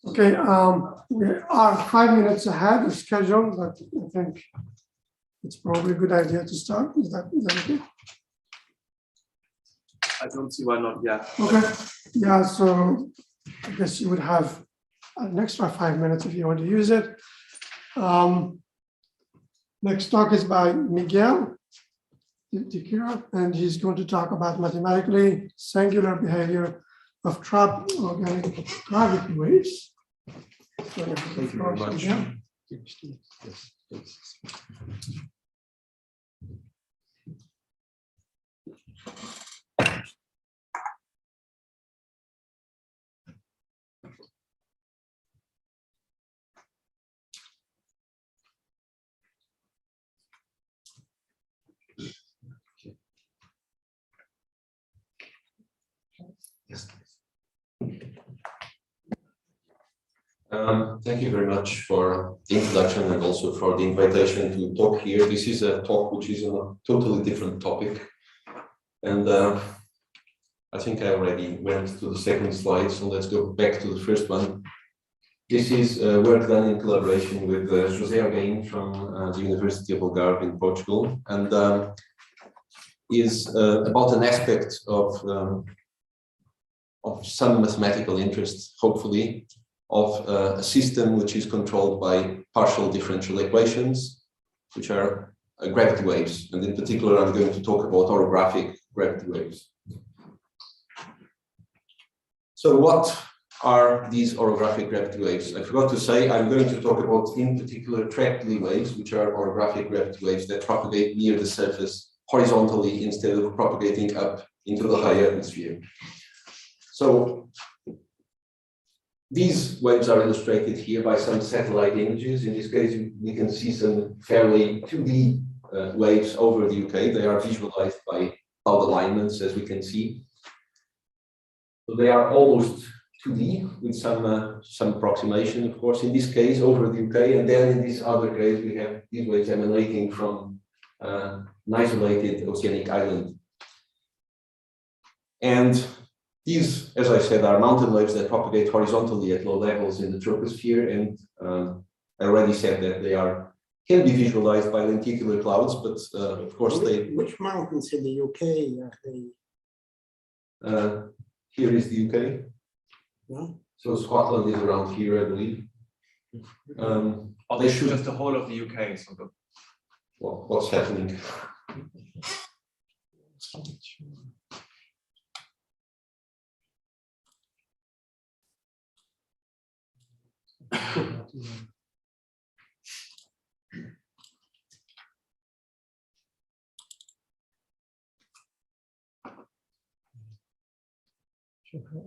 Okay, we are 5 minutes ahead of schedule, but I think it's probably a good idea to start. Is that okay? I don't see why not. Yeah. Okay. Yeah. So I guess you would have an extra 5 minutes if you want to use it. Next talk is by Miguel Teixeira, and he's going to talk about mathematically singular behavior of trapped organic gravity waves. So, thank you very much. Yes, please. Yes. Thank you very much for the introduction and also for the invitation to talk here. This is a talk which is on a totally different topic. And I think I already went to the second slide, so let's go back to the first one. This is work done in collaboration with José Again from the University of Algarve in Portugal, and is about an aspect of some mathematical interest, hopefully, of a system which is controlled by partial differential equations, which are gravity waves. And in particular, I'm going to talk about orographic gravity waves. So what are these orographic gravity waves? I forgot to say, I'm going to talk about, in particular, trapped Lie waves, which are orographic gravity waves that propagate near the surface horizontally instead of propagating up into the high atmosphere. So these waves are illustrated here by some satellite images. In this case, we can see some fairly 2D waves over the UK. They are visualized by cloud alignments, as we can see. So they are almost 2D with some approximation, of course, in this case over the UK. And then in this other case, we have these waves emanating from an isolated oceanic island. And these, as I said, are mountain waves that propagate horizontally at low levels in the troposphere, and I already said that they can be visualized by lenticular clouds, but of course Which mountains in the UK are they? Here is the UK. Yeah. So Scotland is around here, I believe. They should just the whole of the UK. So What's happening?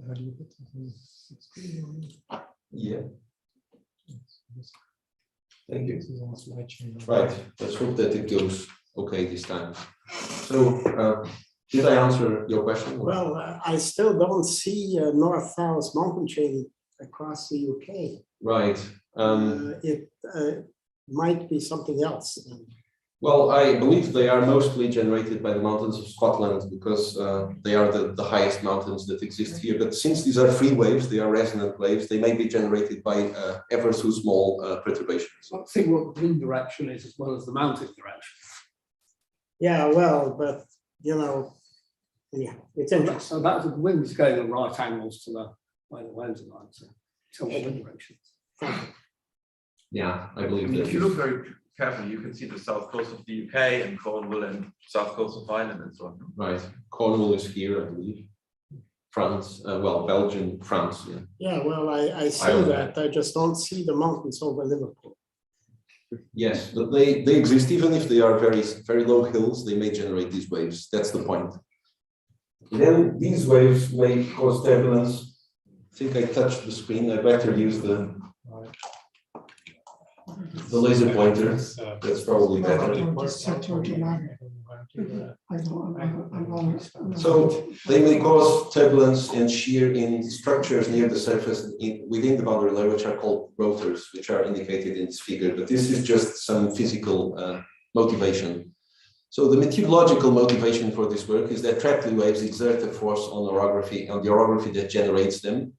How do you put this on screen? Yeah. Thank you. This is on slide chain. Right. Let's hope that it goes okay this time. So, did I answer your question? Well, I still don't see a north-south mountain chain across the UK. Right. It might be something else. Well, I believe they are mostly generated by the mountains of Scotland because they are the highest mountains that exist here. But since these are free waves, they are resonant waves, they may be generated by ever so small perturbations. Not see what the wind direction is as well as the mountain direction. Yeah, well, but you know, yeah, it's interesting. So that's the wind's going at right angles to the way the waves are going. So tell what wind directions. Yeah, I believe that. if you look very carefully, you can see the south coast of the UK and Cornwall and south coast of Ireland and so on. Right. Cornwall is here, I believe. France, well, Belgium, France. Yeah. Yeah, well, I see Ireland. that. I just don't see the mountains over Liverpool. Yes, but they exist even if they are very low hills. They may generate these waves. That's the point. Then these waves may cause turbulence. I think I touched the screen. I better use the laser pointer. That's probably better. So they may cause turbulence and shear in structures near the surface within the boundary layer, which are called rotors, which are indicated in this figure. But this is just some physical motivation. So the meteorological motivation for this work is that trapped waves exert a force on orography, on the orography that generates them.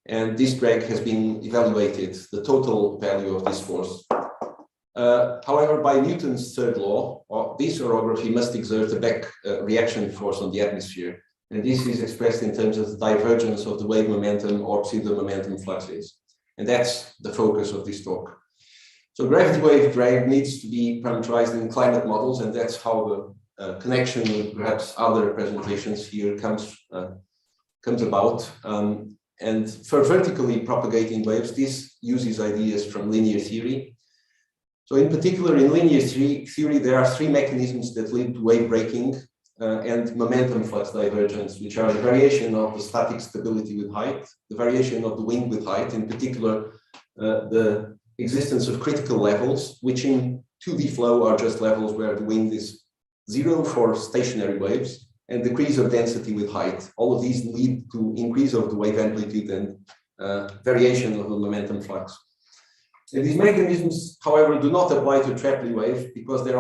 And this drag has been evaluated, the total value of this force. However, by Newton's third law, this orography must exert a back reaction force on the atmosphere. And this is expressed in terms of the divergence of the wave momentum or pseudo-momentum fluxes. And that's the focus of this talk. So gravity wave drag needs to be parameterized in climate models, and that's how the connection with perhaps other presentations here comes about. And for vertically propagating waves, this uses ideas from linear theory. So in particular, in linear theory, there are three mechanisms that lead to wave breaking and momentum flux divergence, which are the variation of the static stability with height, the variation of the wind with height, in particular, the existence of critical levels, which in 2D flow are just levels where the wind is 0 for stationary waves, and decrease of density with height. All of these lead to increase of the wave amplitude and variation of the momentum flux. And these mechanisms, however, do not apply to Trepley wave because their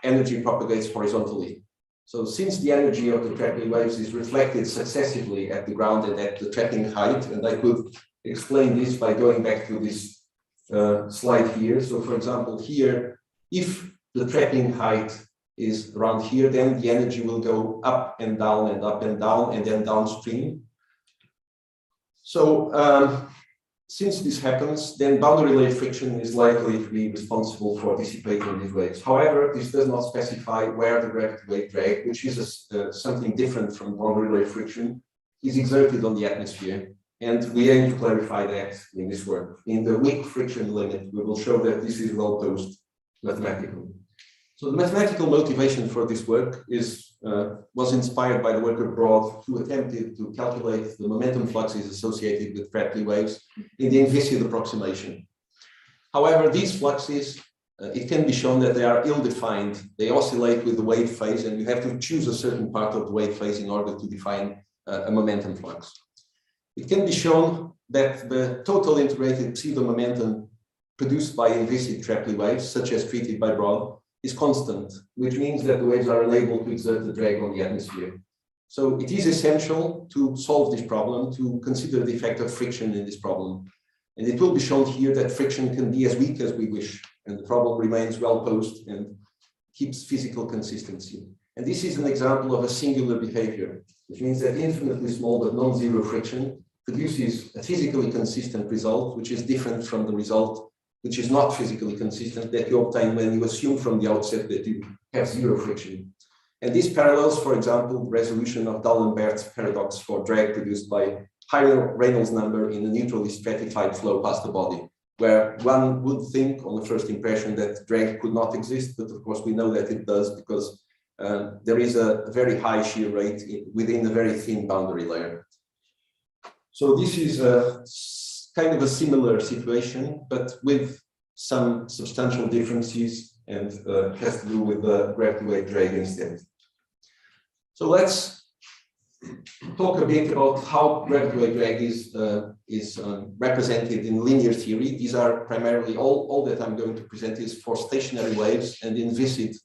energy propagates horizontally. So since the energy of the Trepley waves is reflected successively at the ground and at the trapping height, and I could explain this by going back to this slide here. So for example, here, if the trapping height is around here, then the energy will go up and down and up and down and then downstream. So since this happens, then boundary layer friction is likely to be responsible for dissipating these waves. However, this does not specify where the gravity wave drag, which is something different from boundary layer friction, is exerted on the atmosphere. And we aim to clarify that in this work. In the weak friction limit, we will show that this is well posed mathematically. So the mathematical motivation for this work was inspired by the work of Broad, who attempted to calculate the momentum fluxes associated with Trepley waves in the inviscid approximation. However, these fluxes, it can be shown that they are ill-defined. They oscillate with the wave phase, and you have to choose a certain part of the wave phase in order to define a momentum flux. It can be shown that the total integrated pseudo-momentum produced by inviscid Trepley waves, such as treated by Broad, is constant, which means that the waves are unable to exert the drag on the atmosphere. So it is essential to solve this problem, to consider the effect of friction in this problem. And it will be shown here that friction can be as weak as we wish, and the problem remains well posed and keeps physical consistency. And this is an example of a singular behavior, which means that infinitely small but non-zero friction produces a physically consistent result, which is different from the result which is not physically consistent that you obtain when you assume from the outset that you have zero friction. And this parallels, for example, the resolution of D'Alembert's paradox for drag produced by higher Reynolds number in a neutrally stratified flow past the body, where one would think on the first impression that drag could not exist, but of course we know that it does because there is a very high shear rate within a very thin boundary layer. So this is kind of a similar situation, but with some substantial differences, and has to do with the gravity wave drag instead. So let's talk a bit about how gravity wave drag is represented in linear theory. These are primarily all that I'm going to present is for stationary waves and inviscid,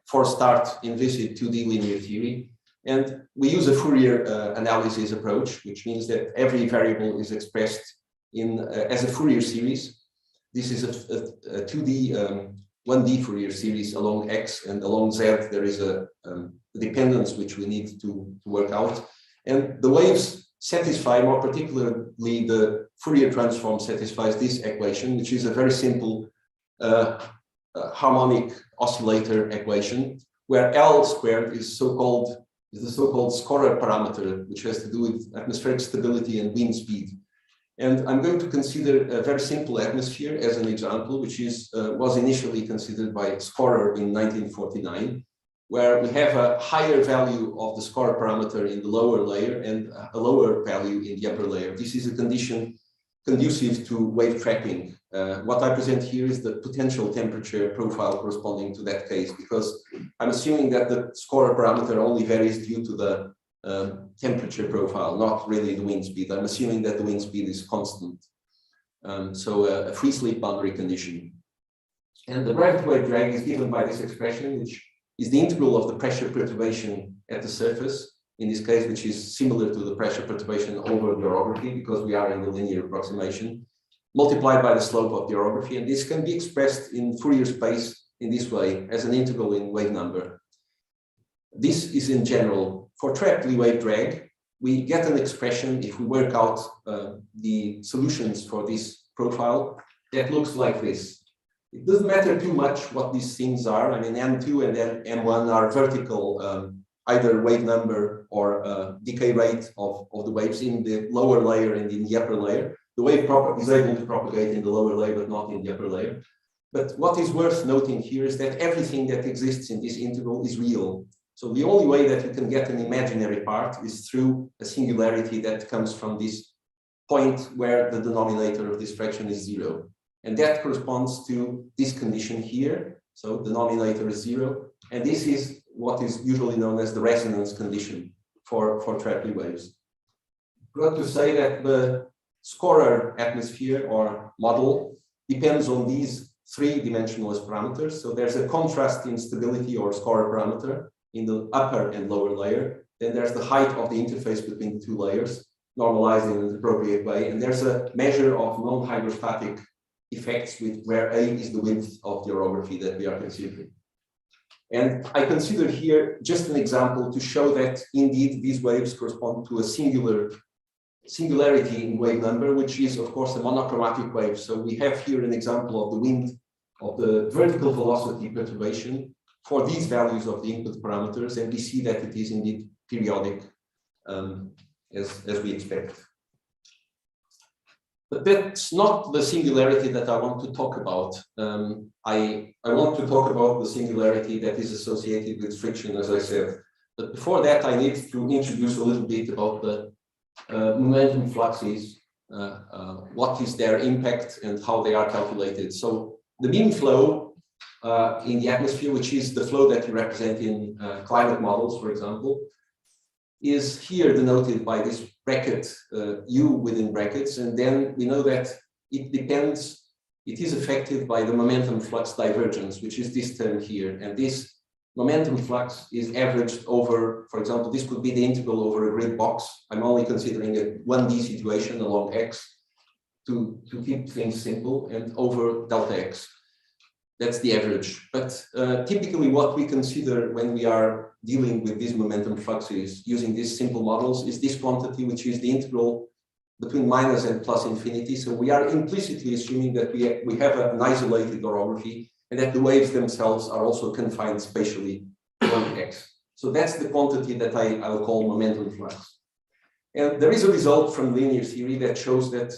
for start inviscid 2D linear theory. And we use a Fourier analysis approach, which means that every variable is expressed as a Fourier series. This is a 2D, 1D Fourier series along X, and along Z there is a dependence which we need to work out. And the waves satisfy, more particularly the Fourier transform satisfies this equation, which is a very simple harmonic oscillator equation, where L squared is the so-called scorer parameter, which has to do with atmospheric stability and wind speed. And I'm going to consider a very simple atmosphere as an example, which was initially considered by Scorer in 1949, where we have a higher value of the scorer parameter in the lower layer and a lower value in the upper layer. This is a condition conducive to wave trapping. What I present here is the potential temperature profile corresponding to that case, because I'm assuming that the scorer parameter only varies due to the temperature profile, not really the wind speed. I'm assuming that the wind speed is constant. So a free sleep boundary condition. And the gravity wave drag is given by this expression, which is the integral of the pressure perturbation at the surface in this case, which is similar to the pressure perturbation over the orography, because we are in the linear approximation, multiplied by the slope of the orography. And this can be expressed in Fourier space in this way, as an integral in wave number. This is in general. For trapped wave drag, we get an expression if we work out the solutions for this profile that looks like this. It doesn't matter too much what these things are. I mean, M2 and then M1 are vertical, either wave number or decay rate of the waves in the lower layer and in the upper layer. The wave is able to propagate in the lower layer, but not in the upper layer. But what is worth noting here is that everything that exists in this integral is real. So the only way that you can get an imaginary part is through a singularity that comes from this point where the denominator of this fraction is 0. And that corresponds to this condition here. So denominator is 0. And this is what is usually known as the resonance condition for trapped waves. Got to say that the scorer atmosphere or model depends on these three-dimensional parameters. So there's a contrast instability or scorer parameter in the upper and lower layer. Then there's the height of the interface between the two layers, normalized in an appropriate way. And there's a measure of non-hydrostatic effects where A is the width of the orography that we are considering. And I consider here just an example to show that indeed these waves correspond to a singularity in wave number, which is of course a monochromatic wave. So we have here an example of the wind, of the vertical velocity perturbation for these values of the input parameters, and we see that it is indeed periodic as we expect. But that's not the singularity that I want to talk about. I want to talk about the singularity that is associated with friction, as I said. But before that, I need to introduce a little bit about the momentum fluxes, what is their impact and how they are calculated. So the mean flow in the atmosphere, which is the flow that you represent in climate models, for example, is here denoted by this bracket, U within brackets. And then we know that it is affected by the momentum flux divergence, which is this term here. And this momentum flux is averaged over, for example, this could be the integral over a grid box. I'm only considering a 1D situation along X to keep things simple, and over delta X. That's the average. But typically what we consider when we are dealing with these momentum fluxes using these simple models is this quantity, which is the integral between minus and plus infinity. So we are implicitly assuming that we have an isolated orography and that the waves themselves are also confined spatially along X. So that's the quantity that I will call momentum flux. And there is a result from linear theory that shows that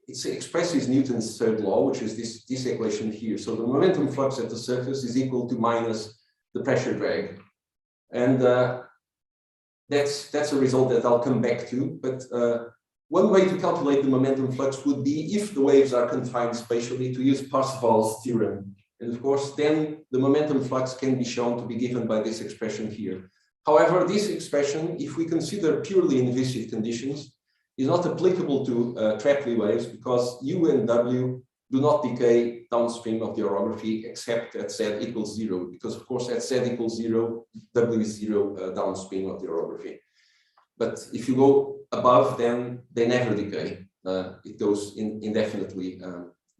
it expresses Newton's third law, which is this equation here. So the momentum flux at the surface is equal to minus the pressure drag. And that's a result that I'll come back to. But one way to calculate the momentum flux would be, if the waves are confined spatially, to use Parseval's theorem. And of course, then the momentum flux can be shown to be given by this expression here. However, this expression, if we consider purely in viscid conditions, is not applicable to trapped waves, because U and W do not decay downstream of the orography except at Z equals 0, because of course at Z equals 0, W is 0 downstream of the orography. But if you go above, then they never decay. It goes indefinitely,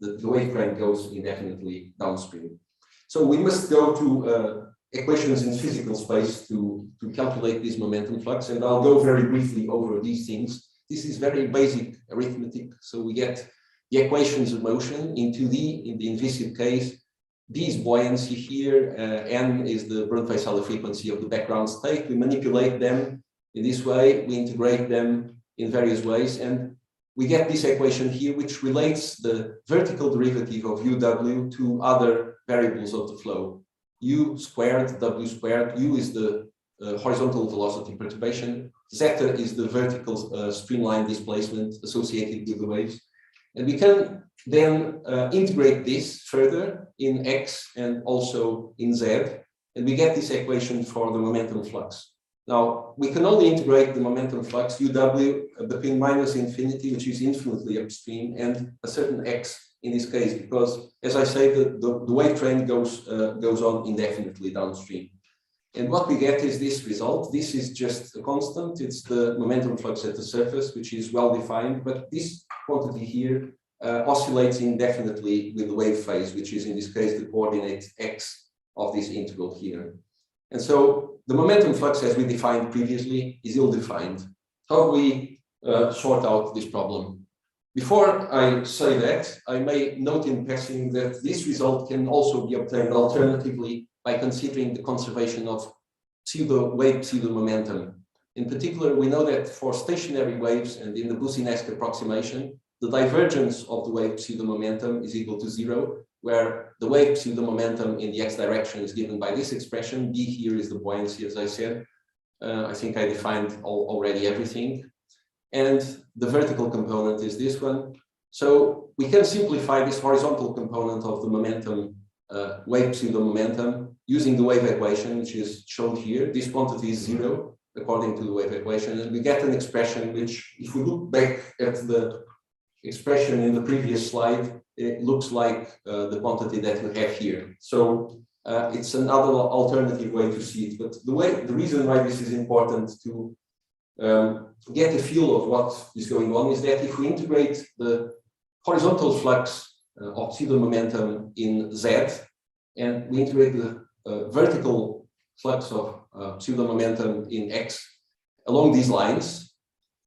the wave frame goes indefinitely downstream. So we must go to equations in physical space to calculate this momentum flux, and I'll go very briefly over these things. This is very basic arithmetic. So we get the equations of motion in 2D. In the inviscid case, B is buoyancy here, N is the Brun-Feisal frequency of the background state. We manipulate them in this way, we integrate them in various ways, and we get this equation here, which relates the vertical derivative of UW to other variables of the flow. U squared, W squared, U is the horizontal velocity perturbation, zeta is the vertical streamline displacement associated with the waves. And we can then integrate this further in X and also in Z, and we get this equation for the momentum flux. Now, we can only integrate the momentum flux UW between minus infinity, which is infinitely upstream, and a certain X in this case, because, as I say, the wave train goes on indefinitely downstream. And what we get is this result. This is just a constant. It's the momentum flux at the surface, which is well defined, but this quantity here oscillates indefinitely with the wave phase, which is in this case the coordinate x of this integral here. And so the momentum flux, as we defined previously, is ill-defined. How do we sort out this problem? Before I say that, I may note in passing that this result can also be obtained alternatively by considering the conservation of wave pseudo-momentum. In particular, we know that for stationary waves and in the Boussinesq approximation, the divergence of the wave pseudo-momentum is equal to 0, where the wave pseudo-momentum in the x direction is given by this expression. B here is the buoyancy, as I said. I think I defined already everything. And the vertical component is this one. So we can simplify this horizontal component of the momentum, wave pseudo-momentum, using the wave equation, which is shown here. This quantity is 0, according to the wave equation. And we get an expression which, if we look back at the expression in the previous slide, it looks like the quantity that we have here. So it's another alternative way to see it. But the reason why this is important to get a feel of what is going on is that if we integrate the horizontal flux of pseudo-momentum in Z, and we integrate the vertical flux of pseudo-momentum in X along these lines,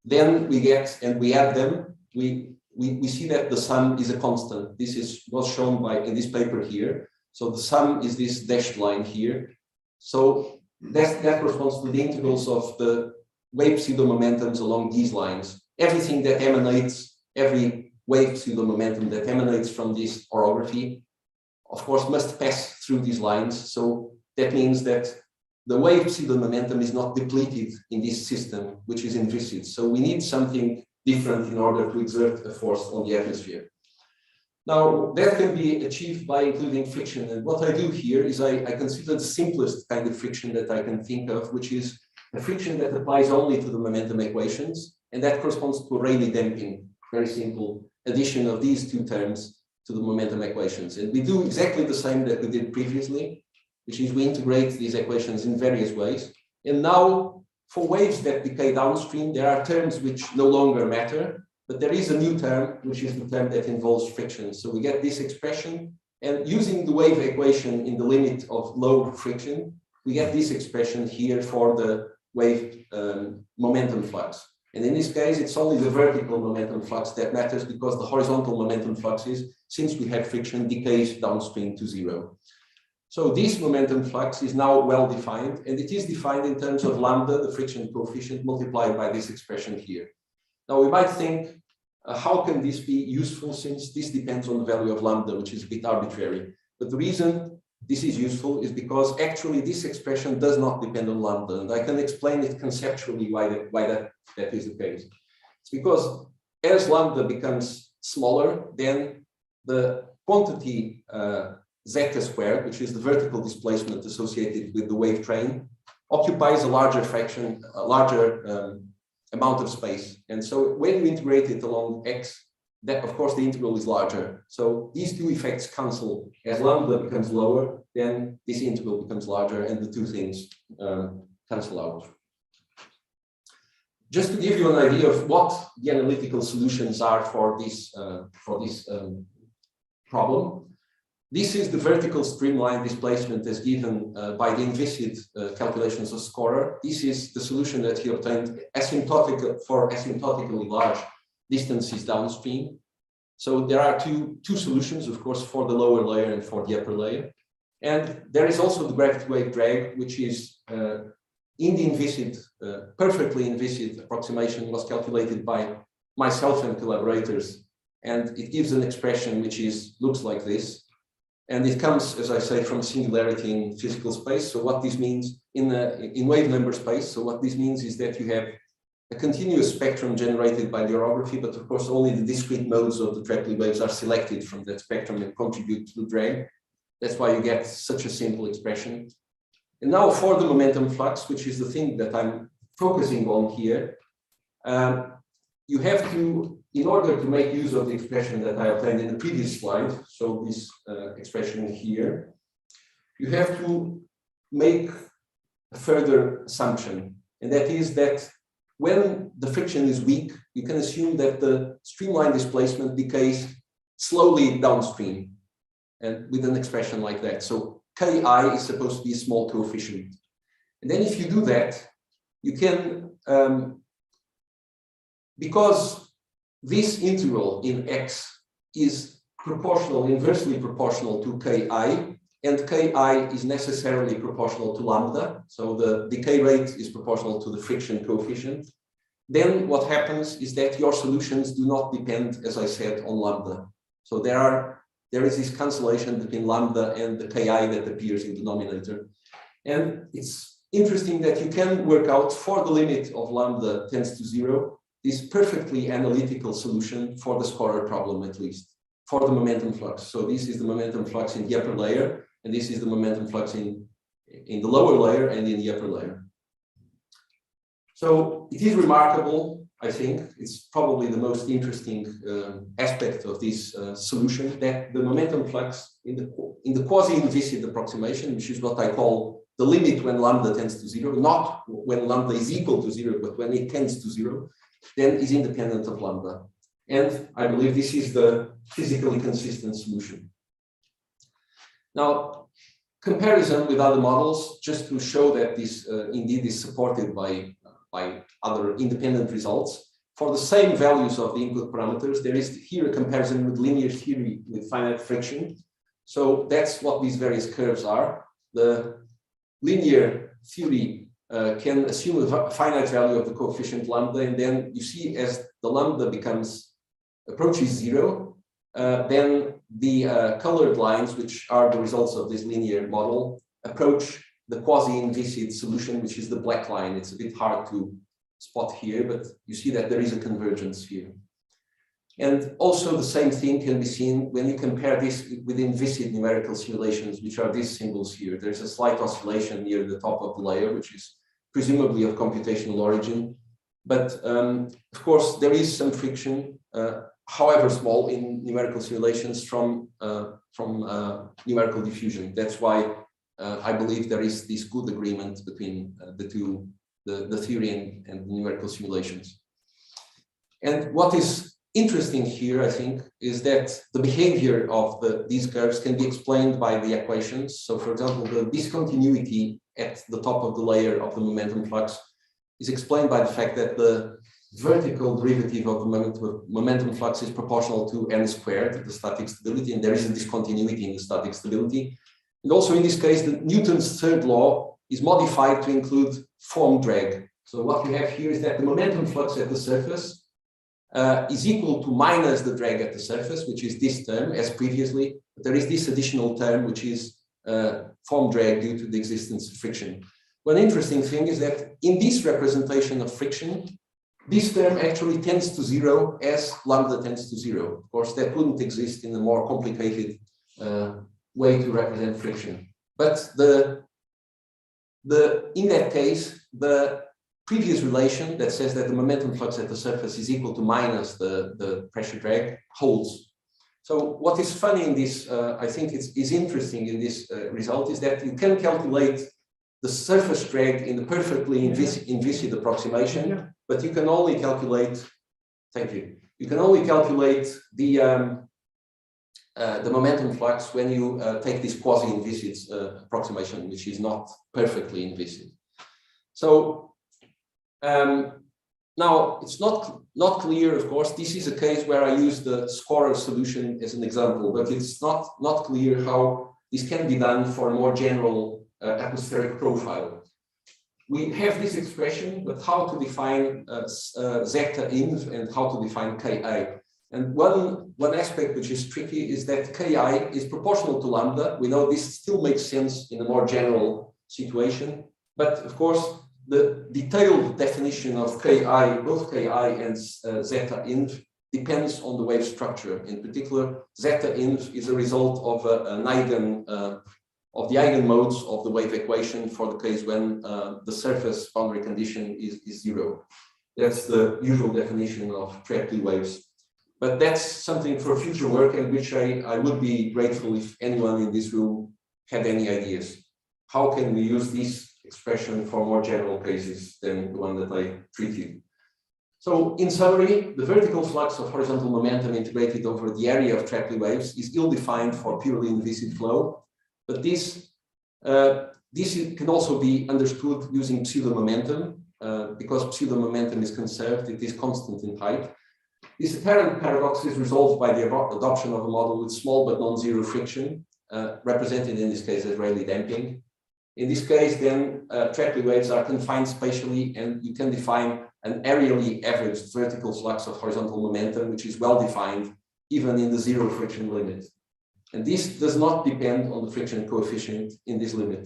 then we get, and we add them, we see that the sum is a constant. This was shown in this paper here. So the sum is this dashed line here. So that corresponds to the integrals of the wave pseudo-momentums along these lines. Everything that emanates, every wave pseudo-momentum that emanates from this orography, of course, must pass through these lines. So that means that the wave pseudo-momentum is not depleted in this system, which is inviscid. So we need something different in order to exert a force on the atmosphere. Now, that can be achieved by including friction. And what I do here is I consider the simplest kind of friction that I can think of, which is a friction that applies only to the momentum equations. And that corresponds to a Rayleigh damping, very simple addition of these two terms to the momentum equations. And we do exactly the same that we did previously, which is we integrate these equations in various ways. And now, for waves that decay downstream, there are terms which no longer matter, but there is a new term, which is the term that involves friction. So we get this expression, and using the wave equation in the limit of low friction, we get this expression here for the wave momentum flux. And in this case, it's only the vertical momentum flux that matters, because the horizontal momentum fluxes, since we have friction, decays downstream to 0. So this momentum flux is now well defined, and it is defined in terms of lambda, the friction coefficient, multiplied by this expression here. Now we might think, how can this be useful, since this depends on the value of lambda, which is a bit arbitrary. But the reason this is useful is because actually this expression does not depend on lambda, and I can explain it conceptually why that is the case. It's because as lambda becomes smaller, then the quantity zeta squared, which is the vertical displacement associated with the wave train, occupies a larger fraction, a larger amount of space. And so when you integrate it along x, that of course the integral is larger. So these two effects cancel. As lambda becomes lower, then this integral becomes larger, and the two things cancel out. Just to give you an idea of what the analytical solutions are for this problem, this is the vertical streamline displacement as given by the inviscid calculations of Scorer. This is the solution that he obtained for asymptotically large distances downstream. So there are two solutions, of course, for the lower layer and for the upper layer. And there is also the gravity wave drag, which is in the inviscid, perfectly inviscid approximation, was calculated by myself and collaborators. And it gives an expression which looks like this. And it comes, as I say, from singularity in physical space. So what this means in wave number space, so what this means is that you have a continuous spectrum generated by the orography, but of course only the discrete modes of the Trepley waves are selected from that spectrum and contribute to the drag. That's why you get such a simple expression. And now for the momentum flux, which is the thing that I'm focusing on here, you have to, in order to make use of the expression that I obtained in the previous slide, so this expression here, you have to make a further assumption, and that is that when the friction is weak, you can assume that the streamline displacement decays slowly downstream, and with an expression like that. So Ki is supposed to be a small coefficient. And then if you do that, you can, because this integral in x is proportional, inversely proportional to Ki, and Ki is necessarily proportional to lambda, so the decay rate is proportional to the friction coefficient, then what happens is that your solutions do not depend, as I said, on lambda. So there is this cancellation between lambda and the Ki that appears in the denominator. And it's interesting that you can work out, for the limit of lambda tends to 0, this perfectly analytical solution for the scorer problem, at least, for the momentum flux. So this is the momentum flux in the upper layer, and this is the momentum flux in the lower layer and in the upper layer. So it is remarkable, I think, it's probably the most interesting aspect of this solution, that the momentum flux in the quasi-inviscid approximation, which is what I call the limit when lambda tends to 0, not when lambda is equal to 0, but when it tends to 0, then is independent of lambda. And I believe this is the physically consistent solution. Now, comparison with other models, just to show that this indeed is supported by other independent results. For the same values of the input parameters, there is here a comparison with linear theory with finite friction. So that's what these various curves are. The linear theory can assume a finite value of the coefficient lambda, and then you see as the lambda approaches 0, then the colored lines, which are the results of this linear model, approach the quasi-inviscid solution, which is the black line. It's a bit hard to spot here, but you see that there is a convergence here. And also the same thing can be seen when you compare this with inviscid numerical simulations, which are these symbols here. There's a slight oscillation near the top of the layer, which is presumably of computational origin. But of course, there is some friction, however small, in numerical simulations from numerical diffusion. That's why I believe there is this good agreement between the two, the theory and the numerical simulations. And what is interesting here, I think, is that the behavior of these curves can be explained by the equations. So, for example, the discontinuity at the top of the layer of the momentum flux is explained by the fact that the vertical derivative of the momentum flux is proportional to n squared, the static stability, and there is a discontinuity in the static stability. And also in this case, Newton's third law is modified to include form drag. So what you have here is that the momentum flux at the surface is equal to minus the drag at the surface, which is this term as previously. But there is this additional term, which is form drag due to the existence of friction. One interesting thing is that in this representation of friction, this term actually tends to 0 as lambda tends to 0. Of course, that wouldn't exist in a more complicated way to represent friction. But in that case, the previous relation that says that the momentum flux at the surface is equal to minus the pressure drag holds. So what is funny in this, I think is interesting in this result, is that you can calculate the surface drag in the perfectly inviscid approximation, but you can only calculate, thank you, you can only calculate the momentum flux when you take this quasi-inviscid approximation, which is not perfectly inviscid. So now it's not clear, of course. This is a case where I use the scorer solution as an example, but it's not clear how this can be done for a more general atmospheric profile. We have this expression, but how to define zeta inv and how to define Ki. And one aspect which is tricky is that Ki is proportional to lambda. We know this still makes sense in a more general situation, but of course, the detailed definition of Ki, both Ki and zeta inv, depends on the wave structure. In particular, zeta inv is a result of the eigenmodes of the wave equation for the case when the surface boundary condition is 0. That's the usual definition of Trepley waves. But that's something for future work, and which I would be grateful if anyone in this room had any ideas. How can we use this expression for more general cases than the one that I treated. So in summary, the vertical flux of horizontal momentum integrated over the area of Trepley waves is ill-defined for purely inviscid flow, but this can also be understood using pseudo-momentum, because pseudo-momentum is conserved, it is constant in height. This apparent paradox is resolved by the adoption of a model with small but non-zero friction, represented in this case as Rayleigh damping. In this case, then, Trepley waves are confined spatially, and you can define an aerially averaged vertical flux of horizontal momentum, which is well defined even in the zero friction limit. And this does not depend on the friction coefficient in this limit.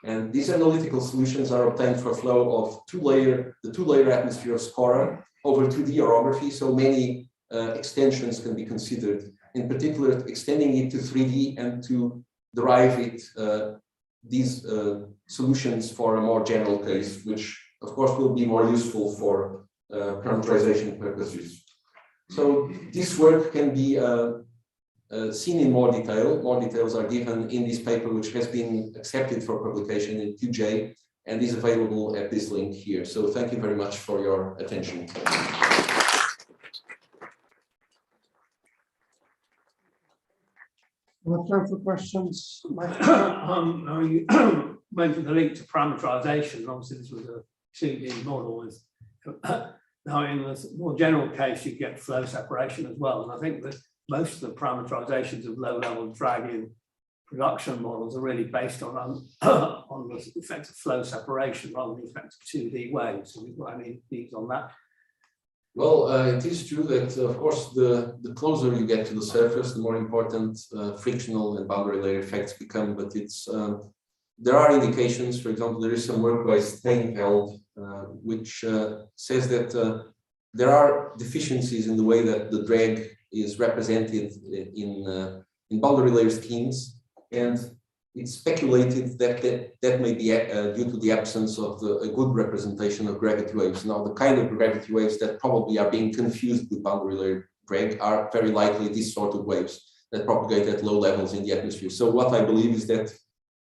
And these analytical solutions are obtained for flow of the two-layer atmosphere of Scora over 2D orography. So many extensions can be considered, in particular, extending it to 3D and to derive these solutions for a more general case, which of course will be more useful for parameterization purposes. So this work can be seen in more detail. More details are given in this paper, which has been accepted for publication in QJ and is available at this link here. So thank you very much for your attention. We have time for questions. Mike? You mentioned the link to parameterization. Obviously, this was a 2D model. Now, in the more general case, you get flow separation as well. And I think that most of the parameterizations of low-level drag in production models are really based on the effect of flow separation rather than the effect of 2D waves. So we've got any views on that? Well, it is true that, of course, the closer you get to the surface, the more important frictional and boundary layer effects become. But there are indications. For example, there is some work by Steinfeld, which says that there are deficiencies in the way that the drag is represented in boundary layer schemes, and it's speculated that that may be due to the absence of a good representation of gravity waves. Now, the kind of gravity waves that probably are being confused with boundary layer drag are very likely these sort of waves that propagate at low levels in the atmosphere. So what I believe is that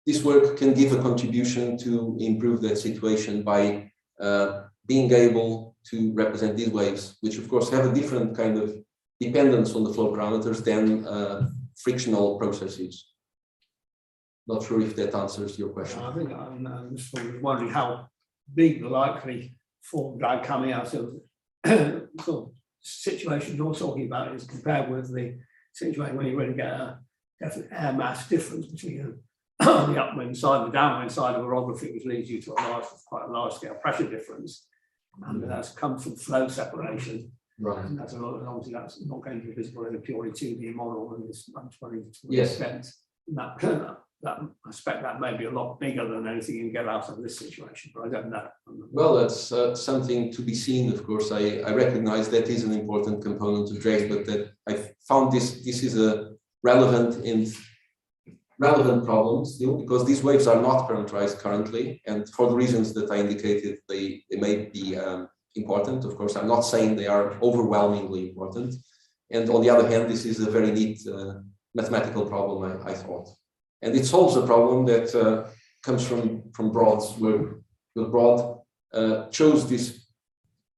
this work can give a contribution to improve that situation by being able to represent these waves, which of course have a different kind of dependence on the flow parameters than frictional processes. Not sure if that answers your question. I think I'm just wondering how big the likely form drag coming out of the sort of situation you're talking about is compared with the situation when you really get a definite air mass difference between the upwind side and the downwind side of orography, which leads you to quite a large scale pressure difference. And that's come from flow separation. Right. And that's obviously that's not going to be visible in a purely 2D model, and it's to Yes. extent. That I expect that may be a lot bigger than anything you can get out of this situation, but I don't know. Well, that's something to be seen, of course. I recognize that is an important component of drag, but that I found this is a relevant problem still, because these waves are not parameterized currently, and for the reasons that I indicated, they may be important. Of course, I'm not saying they are overwhelmingly important. And on the other hand, this is a very neat mathematical problem, I thought. And it solves a problem that comes from Broad's work. Broad chose this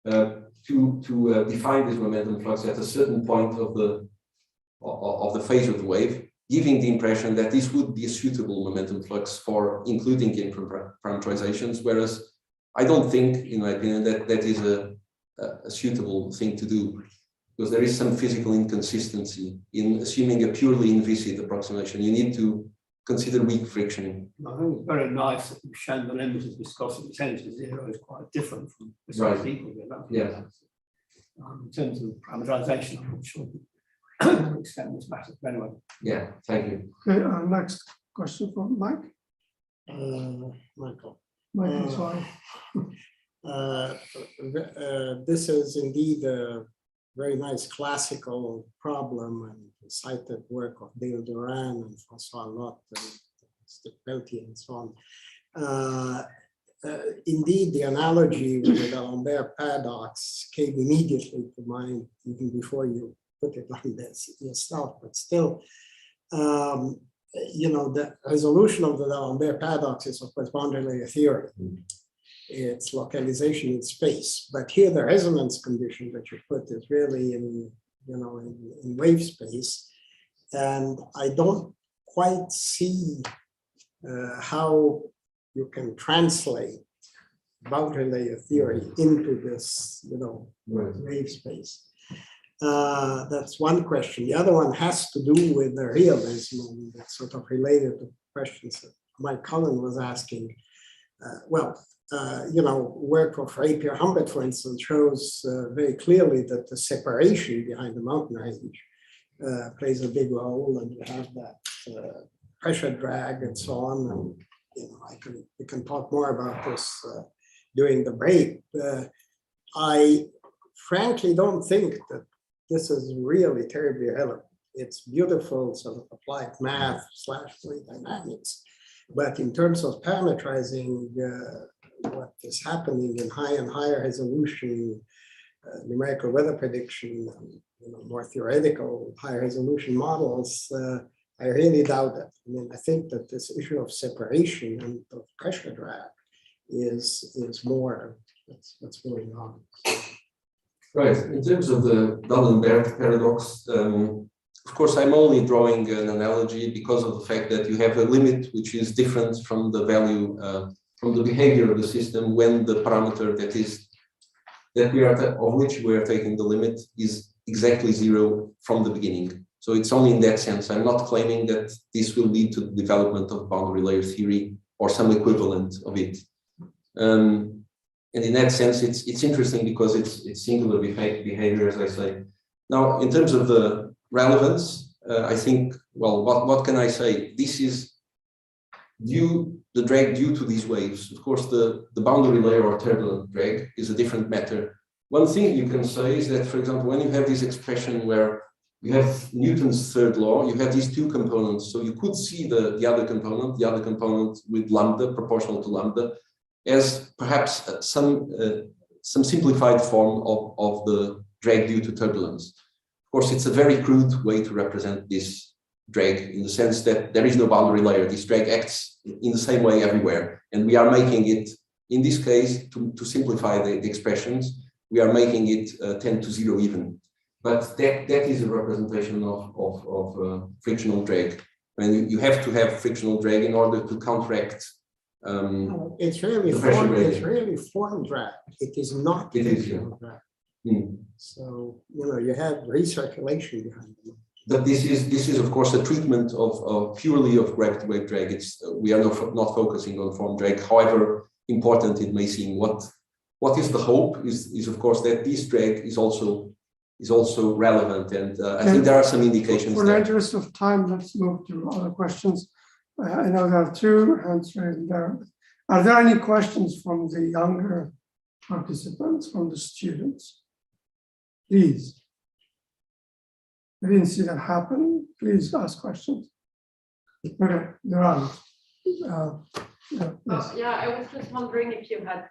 to define this momentum flux at a certain point of the phase of the wave, giving the impression that this would be a suitable momentum flux for including in parameterizations, whereas I don't think, in my opinion, that is a suitable thing to do, because there is some physical inconsistency in assuming a purely inviscid approximation. You need to consider weak friction. I think it's very nice that you've shown the limit of viscosity tends to zero is quite different from Right. equal. Yeah. In terms of parameterization, I'm not sure to what extent this matters. But anyway. Yeah, thank you. Okay, next question from Mike. Michael. Michael, sorry. This is indeed a very nice classical problem, and cited work of Dale Duran and François Lotte and Steve Peltier and so on. Indeed, the analogy with the D'Alembert paradox came immediately to mind, even before you put it on this yourself, but still, the resolution of the D'Alembert paradox is of course boundary layer theory. It's localization in space, but here the resonance condition that you put is really in wave space, and I don't quite see how you can translate boundary layer theory into this, wave space. That's one question. The other one has to do with the realism, and that's sort of related to questions that Mike Cullen was asking. Work of Rapier Humbert, for instance, shows very clearly that the separation behind the mountain range plays a big role, and you have that pressure drag and so on. And we can talk more about this during the break. I frankly don't think that this is really terribly relevant. It's beautiful sort of applied math / fluid dynamics, but in terms of parameterizing what is happening in high and higher resolution numerical weather prediction, more theoretical high resolution models, I really doubt it. I think that this issue of separation and of pressure drag is more what's going on. Right. In terms of the D'Alembert paradox, of course, I'm only drawing an analogy because of the fact that you have a limit which is different from the value, from the behavior of the system when the parameter of which we are taking the limit is exactly 0 from the beginning. So it's only in that sense. I'm not claiming that this will lead to the development of boundary layer theory or some equivalent of it. And in that sense, it's interesting because it's singular behavior, as I say. Now, in terms of the relevance, I think, well, what can I say? This is the drag due to these waves. Of course, the boundary layer or turbulent drag is a different matter. One thing you can say is that, for example, when you have this expression where you have Newton's third law, you have these two components. So you could see the other component with lambda, proportional to lambda, as perhaps some simplified form of the drag due to turbulence. Of course, it's a very crude way to represent this drag in the sense that there is no boundary layer. This drag acts in the same way everywhere. And we are making it, in this case, to simplify the expressions, we are making it tend to 0 even. But that is a representation of frictional drag. When you have to have frictional drag in order to counteract it's really form drag. It is not frictional drag. So you have recirculation behind them. But this is of course a treatment of purely of gravity wave drag. We are not focusing on form drag, however important it may seem. What is the hope is of course that this drag is also relevant, and I think there are some indications. For the interest of time, let's move to other questions. I know there are 2 hands raised there. Are there any questions from the younger participants, from the students? Please. I didn't see that happen. Please ask questions. Okay, there are. Yes. Yeah, I was just wondering if you had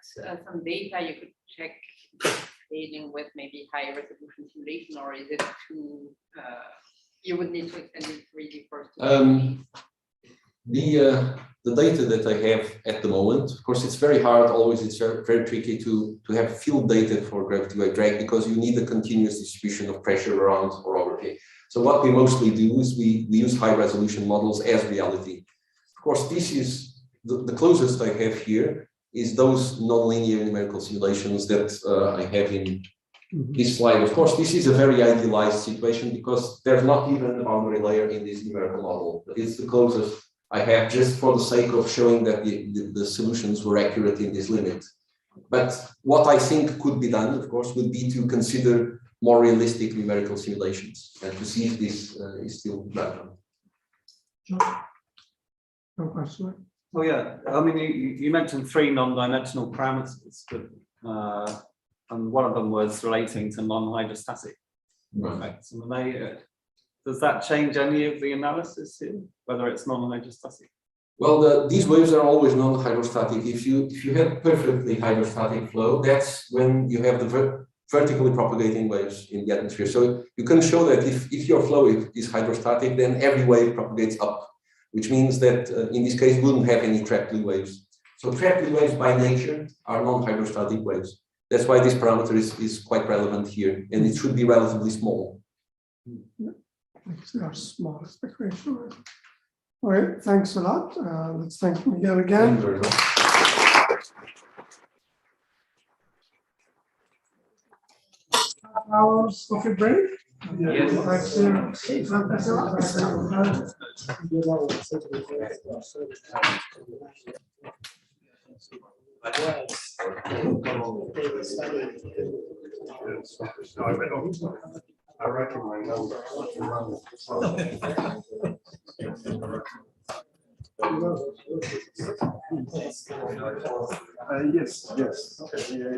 some data you could check dealing with maybe high resolution simulation, or is it too, you would need to extend it really first? The data that I have at the moment, of course, it's very hard, always it's very tricky to have field data for gravity wave drag because you need a continuous distribution of pressure around orography. So what we mostly do is we use high resolution models as reality. Of course, this is the closest I have here is those nonlinear numerical simulations that I have in this slide. Of course, this is a very idealized situation because there's not even a boundary layer in this numerical model, but it's the closest I have just for the sake of showing that the solutions were accurate in this limit. But what I think could be done, of course, would be to consider more realistic numerical simulations and to see if this is still relevant. No question. Oh yeah, I mean, you mentioned 3 non-dimensional parameters, but, and one of them was relating to non-hydrostatic effects. And does that change any of the analysis here, whether it's non-hydrostatic? Well, these waves are always non-hydrostatic. If you have perfectly hydrostatic flow, that's when you have the vertically propagating waves in the atmosphere. So you can show that if your flow is hydrostatic, then every wave propagates up. which means that in this case, we wouldn't have any trapped Lee waves. So trapped Lee waves by nature are non-hydrostatic waves. That's why this parameter is quite relevant here, and it should be relatively small. Because they are small aspect ratio. All right, thanks a lot. Let's thank Miguel again. Thank you very much. Hours coffee break. Yes. I reckon my number. Yes, yes. Okay, yeah.